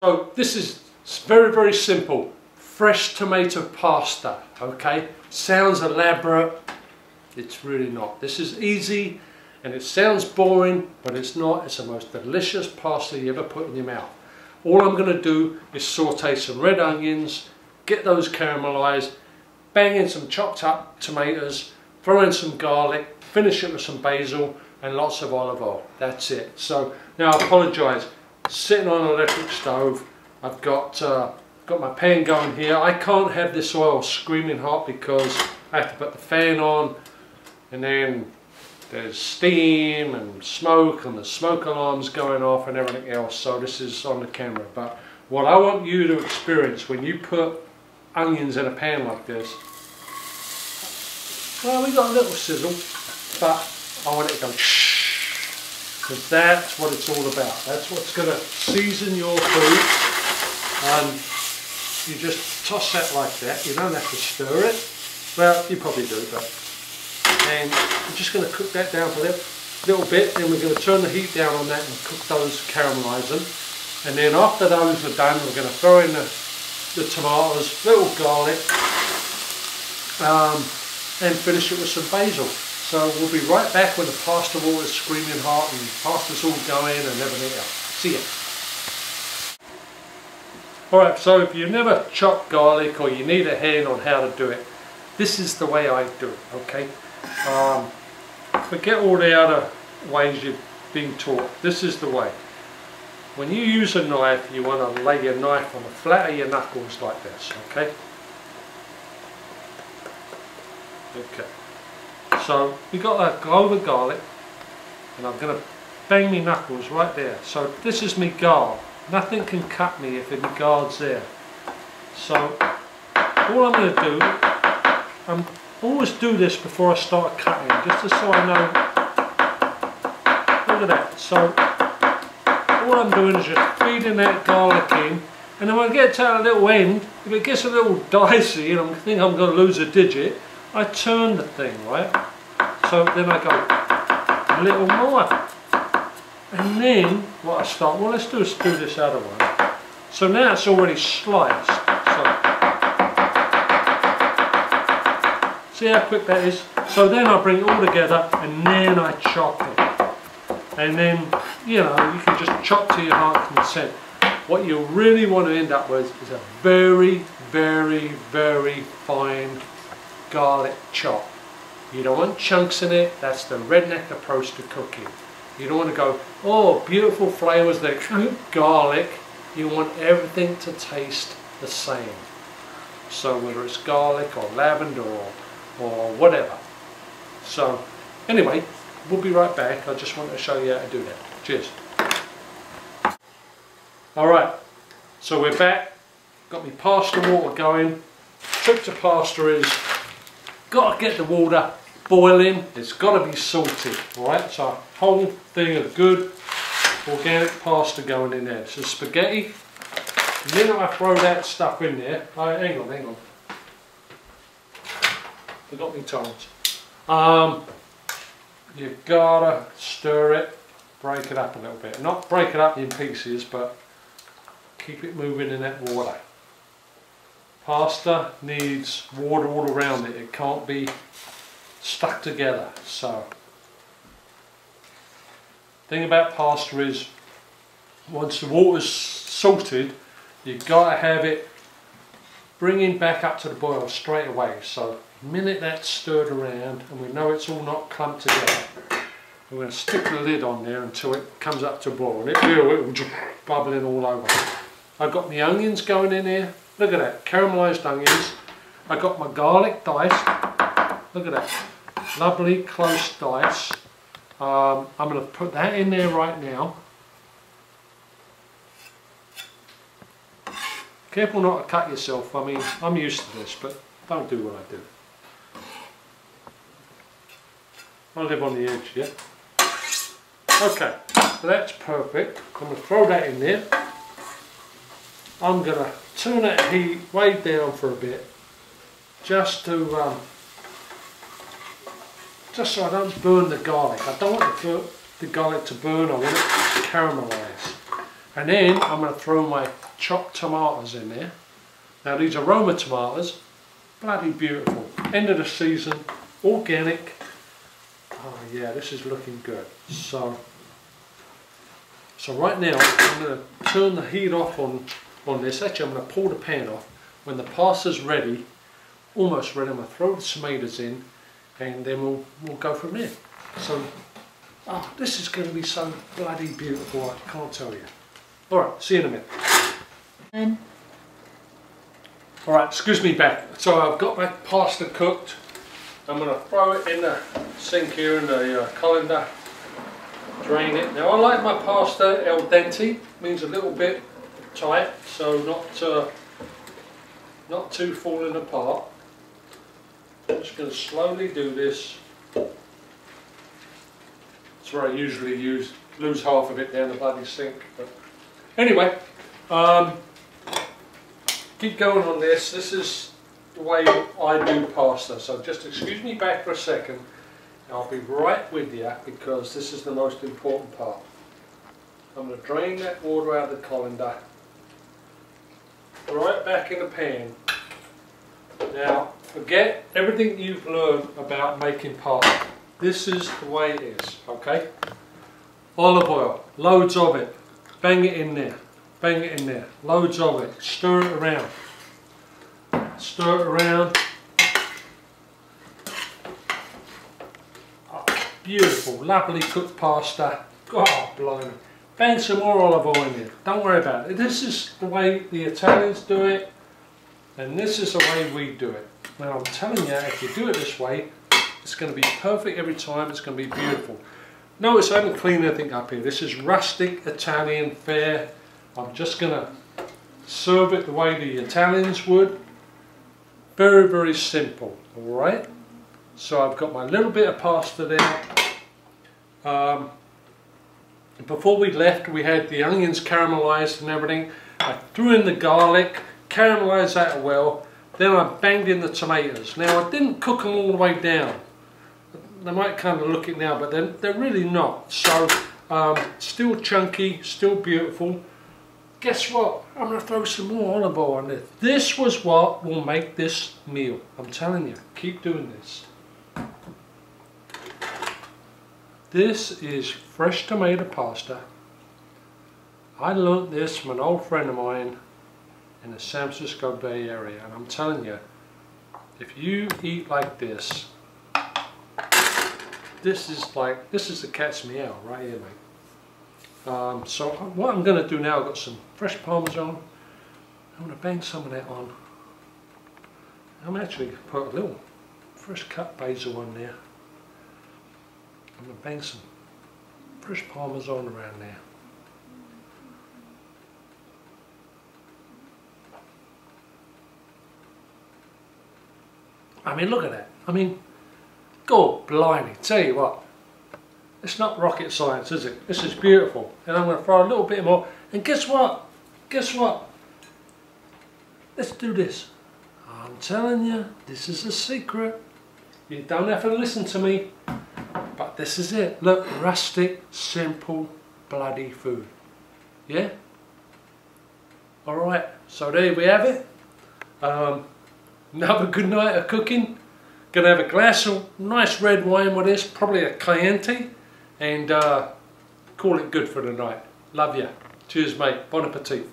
So this is very, very simple. Fresh tomato pasta, okay? Sounds elaborate, it's really not. This is easy and it sounds boring, but it's not. It's the most delicious pasta you ever put in your mouth. All I'm going to do is saute some red onions, get those caramelized, bang in some chopped up tomatoes, throw in some garlic, finish it with some basil and lots of olive oil. That's it. So now I apologise, sitting on an electric stove, I've got my pan going here. I can't have this oil screaming hot because I have to put the fan on, and then there's steam and smoke and the smoke alarm's going off and everything else. So this is on the camera. But what I want you to experience when you put onions in a pan like this, well, we got a little sizzle, but I want it to go shh, because that's what it's all about. That's what's going to season your food. And you just toss that like that. You don't have to stir it. Well, you probably do, but. And we're just going to cook that down for a little bit. Then we're going to turn the heat down on that and cook those, caramelise them. And then after those are done, we're going to throw in the tomatoes, little garlic, and finish it with some basil. So we'll be right back when the pasta water's screaming hot and pasta's all going and everything else. See ya. Alright, so if you've never chopped garlic or you need a hand on how to do it, this is the way I do it, okay? Forget all the other ways you've been taught. This is the way. When you use a knife, you want to lay your knife on the flat of your knuckles like this, okay? Okay. So we got a clove of garlic, and I'm going to bang my knuckles right there. So this is me guard. Nothing can cut me if my guard's there. So all I'm going to do, I always do this before I start cutting, just so I know. Look at that. So all I'm doing is just feeding that garlic in, and then when I get to that little end, if it gets a little dicey and I think I'm going to lose a digit, I turn the thing, right? So then I go a little more. And then what I start, well, let's do this other one. So now it's already sliced. So see how quick that is? So then I bring it all together and then I chop it. And then, you know, you can just chop to your heart's content. What you really want to end up with is a very, very, very fine garlic chop. You don't want chunks in it. That's the redneck approach to cooking. You don't want to go, oh, beautiful flavours there, garlic. You want everything to taste the same. So whether it's garlic or lavender or whatever. So anyway, we'll be right back. I just wanted to show you how to do that. Cheers. Alright, so we're back. Got my pasta water going. Trick to pasta is, got to get the water boiling. It's got to be salty, alright? So a whole thing of good organic pasta going in there. So spaghetti. The minute I throw that stuff in there, hang on. Forgot my tongs. You've got to stir it, break it up a little bit. Not break it up in pieces, but keep it moving in that water. Pasta needs water all around it. It can't be stuck together. So thing about pasta is once the water's salted, you've got to have it bringing back up to the boil straight away. So the minute that's stirred around and we know it's all not clumped together, we're going to stick the lid on there until it comes up to boil, and it will just bubbling all over. I've got my onions going in here. Look at that, caramelised onions. I've got my garlic diced. Look at that, lovely close dice. I'm going to put that in there right now. Careful not to cut yourself. I mean, I'm used to this, but don't do what I do. I live on the edge, yeah? Okay, so that's perfect. I'm going to throw that in there. I'm going to turn that heat way down for a bit, just so I don't burn the garlic. I don't want the garlic to burn, I want it to caramelise. And then I'm going to throw my chopped tomatoes in there. Now these are Roma tomatoes, bloody beautiful. End of the season, organic. Oh yeah, this is looking good. So right now I'm going to turn the heat off on this. Actually, I'm going to pull the pan off. When the pasta's ready, almost ready, I'm going to throw the tomatoes in, and then we'll go from there. So, oh, this is going to be so bloody beautiful, I can't tell you. Alright, see you in a minute. Alright, excuse me back. So I've got my pasta cooked. I'm going to throw it in the sink here in the colander. Drain it. Now I like my pasta al dente, means a little bit tight, so not too falling apart. I'm just going to slowly do this. That's where I usually lose half of it down the bloody sink. But anyway, keep going on this. This is the way I do pasta, so just excuse me back for a second. I'll be right with you because this is the most important part. I'm going to drain that water out of the colander, right back in the pan. Now forget everything you've learned about making pasta. This is the way it is, okay? Olive oil, loads of it. Bang it in there, bang it in there. Loads of it. Stir it around. Stir it around. Beautiful, lovely cooked pasta. Oh, blimey. Bang some more olive oil in there. Don't worry about it. This is the way the Italians do it, and this is the way we do it. Now I'm telling you, if you do it this way, it's going to be perfect every time. It's going to be beautiful. Notice I haven't cleaned anything up here. This is rustic Italian fare. I'm just going to serve it the way the Italians would. Very, very simple. Alright? So I've got my little bit of pasta there. Before we left, we had the onions caramelized and everything. I threw in the garlic, caramelized that well. Then I banged in the tomatoes. Now I didn't cook them all the way down. They might kind of look it now, but they're really not. So still chunky, still beautiful. Guess what? I'm going to throw some more olive oil on this. This was what will make this meal. I'm telling you, keep doing this. This is fresh tomato pasta. I learnt this from an old friend of mine in the San Francisco Bay Area, and I'm telling you, if you eat like this, this is the cat's meow right here, mate. So what I'm going to do now, I've got some fresh Parmesan. I'm going to bang some of that on. I'm actually going to put a little fresh cut basil on there. I'm going to bang some fresh Parmesan around there. I mean, look at that. I mean, God blimey, tell you what, it's not rocket science, is it? This is beautiful. And I'm going to throw a little bit more. And guess what? Guess what? Let's do this. I'm telling you, this is a secret. You don't have to listen to me. But this is it. Look, rustic, simple, bloody food. Yeah? Alright, so there we have it. Another good night of cooking. Gonna have a glass of nice red wine with this, probably a Chianti, and call it good for the night. Love ya. Cheers, mate. Bon appetit.